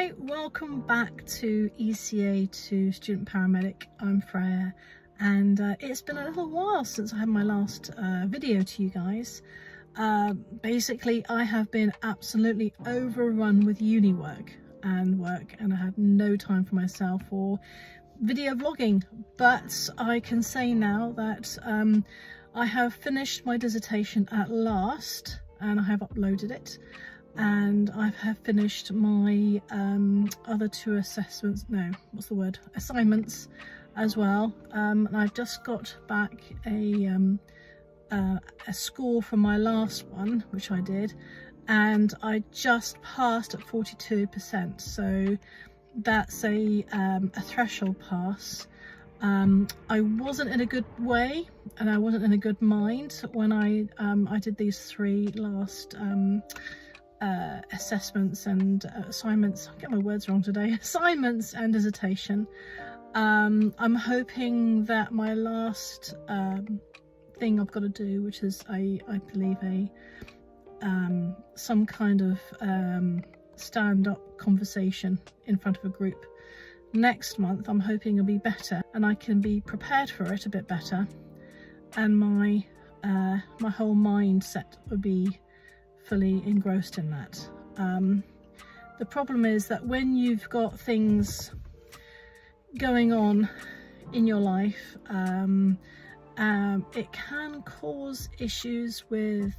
Hi, welcome back to ECA to Student Paramedic. I'm Freyja, and it's been a little while since I had my last video to you guys. Basically, I have been absolutely overrun with uni work, and I had no time for myself or video vlogging, but I can say now that I have finished my dissertation at last, and I have uploaded it. And I have finished my other two assignments as well. And I've just got back a score from my last one, which I did, and I just passed at 42%. So that's a threshold pass. I wasn't in a good way, and I wasn't in a good mind when I did these three last assessments and assignments. I get my words wrong today. Assignments and dissertation. I'm hoping that my last thing I've got to do, which is I believe some kind of stand-up conversation in front of a group next month, I'm hoping it'll be better and I can be prepared for it a bit better, and my whole mindset will be fully engrossed in that. The problem is that when you've got things going on in your life, it can cause issues with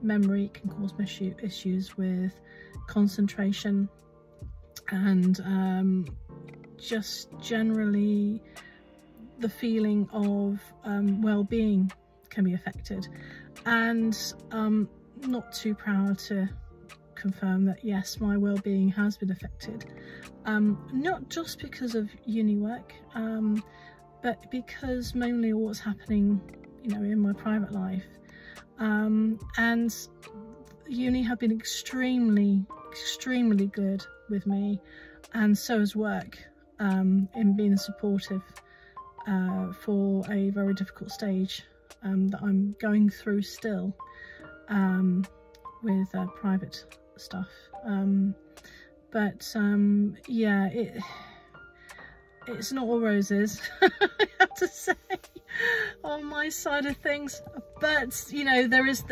memory, it can cause issues with concentration, and just generally the feeling of well-being can be affected. And not too proud to confirm that yes, my well-being has been affected, not just because of uni work, but because mainly what's happening, in my private life, and uni have been extremely good with me, and so has work, in being supportive for a very difficult stage that I'm going through still, with private stuff, yeah, it's not all roses, I have to say, on my side of things. But there is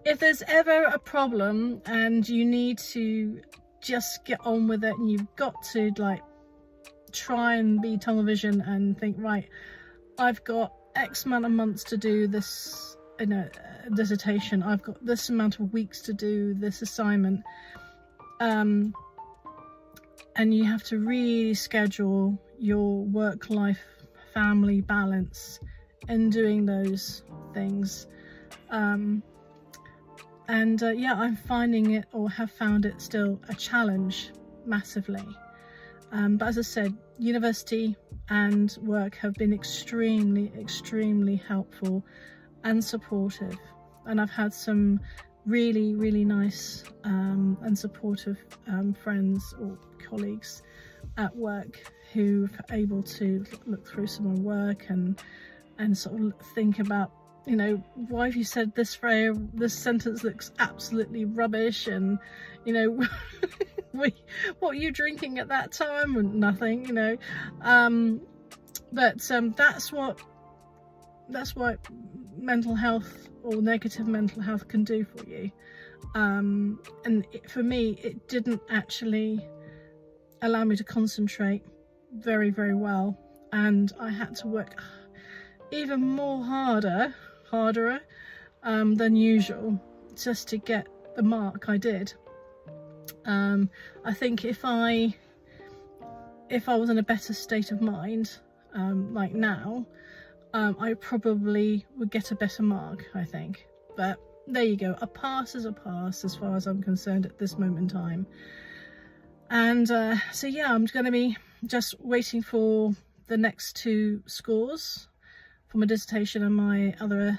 if there's ever a problem and you need to just get on with it, and you've got to try and be tunnel vision and think, right, I've got X amount of months to do this dissertation, I've got this amount of weeks to do this assignment, and you have to really schedule your work-life family balance in doing those things. Yeah, I'm finding it, or have found it, still a challenge massively, but as I said, university and work have been extremely helpful and supportive, and I've had some really nice and supportive friends or colleagues at work who've able to look through some of my work and sort of think about, why have you said this, Freyja? This sentence looks absolutely rubbish, and what were you drinking at that time? And nothing, but that's what mental health or negative mental health can do for you, and for me it didn't actually allow me to concentrate very well, and I had to work even more harder than usual just to get the mark I did. I think if I was in a better state of mind, like now, I probably would get a better mark, I think. But there you go, a pass is a pass as far as I'm concerned at this moment in time. And so yeah, I'm going to be just waiting for the next two scores for my dissertation and my other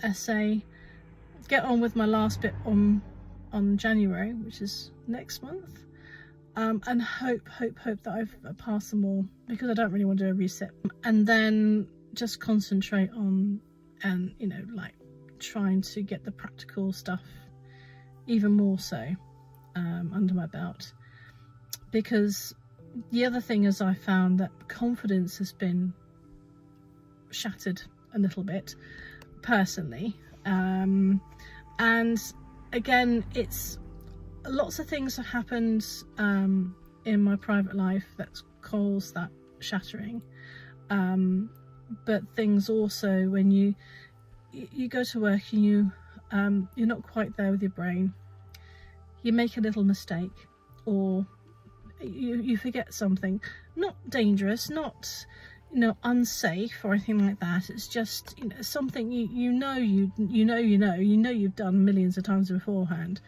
essay, get on with my last bit on January, which is next month, and hope that I've passed them all, because I don't really want to do a reset, and then just concentrate on trying to get the practical stuff even more so under my belt. because the other thing is I found that confidence has been shattered a little bit personally, and again, it's lots of things have happened in my private life that's caused that shattering, but things also when you go to work and you're not quite there with your brain, you make a little mistake, or you forget something, not dangerous, not unsafe or anything like that. It's just something you've done millions of times beforehand,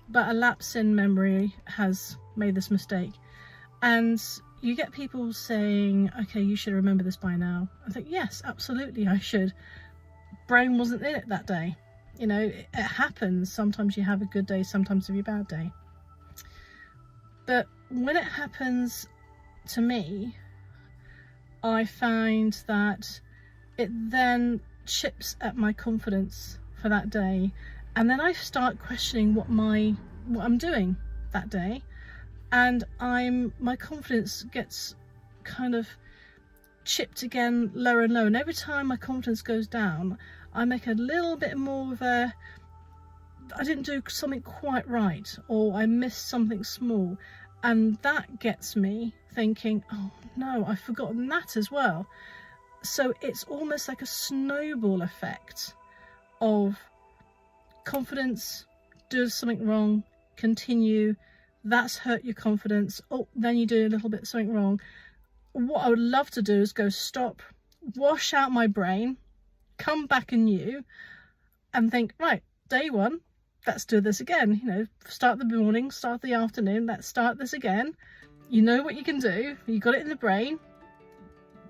but a lapse in memory has made this mistake, and you get people saying, okay, you should remember this by now. I think, yes, absolutely I should. Brain wasn't in it that day. It happens. Sometimes you have a good day, sometimes you have a bad day. But when it happens to me, I find that it then chips at my confidence for that day, and then I start questioning what I'm doing that day, and my confidence gets kind of chipped again lower and lower, and every time my confidence goes down, I make a little bit more of I didn't do something quite right, or I missed something small, and that gets me thinking, oh no, I've forgotten that as well. So it's almost like a snowball effect of confidence, do something wrong, continue, that's hurt your confidence, oh, then you do a little bit something wrong. What I would love to do is go stop, wash out my brain, come back anew and think, right, day one, let's do this again. Start the morning, start the afternoon, let's start this again. You know what you can do, you got it in the brain,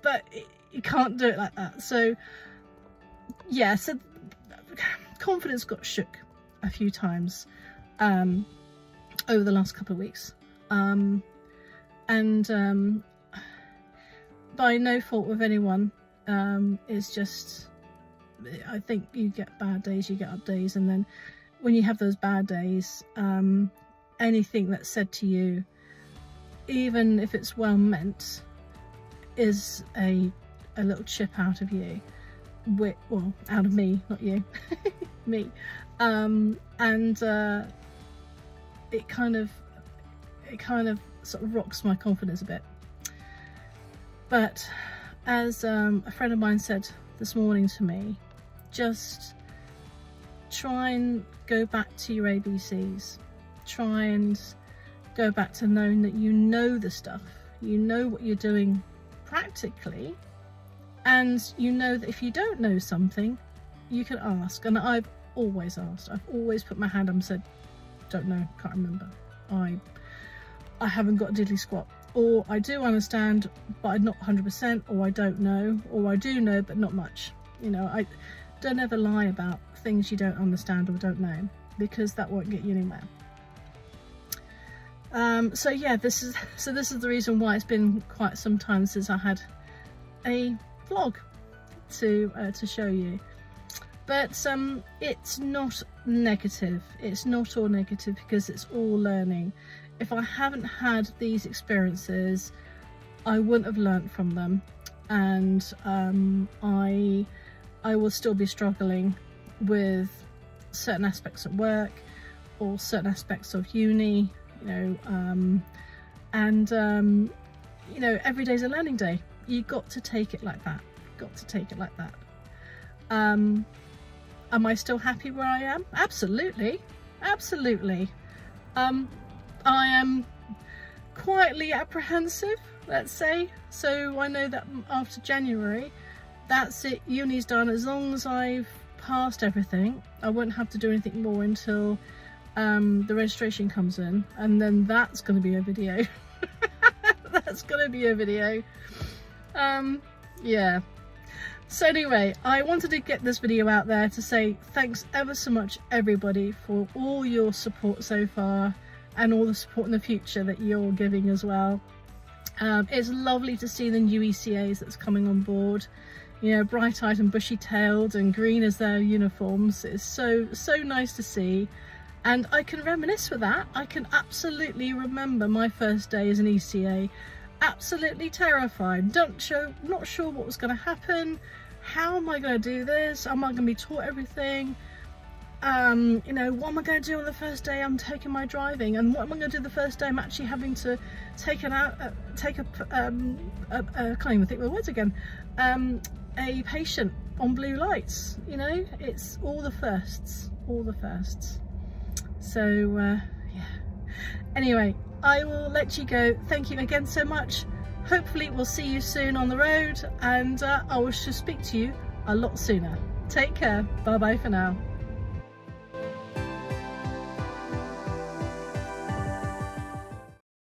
but you can't do it like that. So yeah, so confidence got shook a few times over the last couple of weeks, and by no fault of anyone, it's just, I think you get bad days, you get up days, and then when you have those bad days, anything that's said to you, even if it's well meant, is a little chip out of you, well, out of me, not you, me, and it kind of sort of rocks my confidence a bit. But as a friend of mine said this morning to me, just try and go back to your ABCs. Try and go back to knowing that you know the stuff. You know what you're doing practically, and you know that if you don't know something, you can ask. And I've always asked. I've always put my hand up and said, don't know, can't remember. I haven't got a diddly squat. Or I do understand, but I'm not 100%, or I don't know, or I do know, but not much. I don't ever lie about things you don't understand or don't know, because that won't get you anywhere. So yeah, this is the reason why it's been quite some time since I had a vlog to show you. But it's not negative. It's not all negative, because it's all learning. If I haven't had these experiences, I wouldn't have learnt from them, and I will still be struggling with certain aspects at work or certain aspects of uni, every day's a learning day. You got to take it like that. Am I still happy where I am? Absolutely. I am quietly apprehensive, let's say. So I know that after January, that's it, uni's done. As long as I've passed everything, I won't have to do anything more until the registration comes in, and then that's going to be a video. Yeah. So anyway, I wanted to get this video out there to say thanks ever so much, everybody, for all your support so far, and all the support in the future that you're giving as well. It's lovely to see the new ECAs that's coming on board, bright-eyed and bushy-tailed and green as their uniforms. It's so nice to see, And I can reminisce with that. I can absolutely remember my first day as an ECA, absolutely terrified, not sure what was going to happen. How am I going to do this? Am I going to be taught everything? You know, what am I going to do on the first day I'm taking my driving, and what am I going to do the first day I'm actually having to take I can't even think of the words again, a patient on blue lights. You know, it's all the firsts, so yeah. Anyway, I will let you go. Thank you again so much. Hopefully we'll see you soon on the road, and I will speak to you a lot sooner. Take care. Bye bye for now.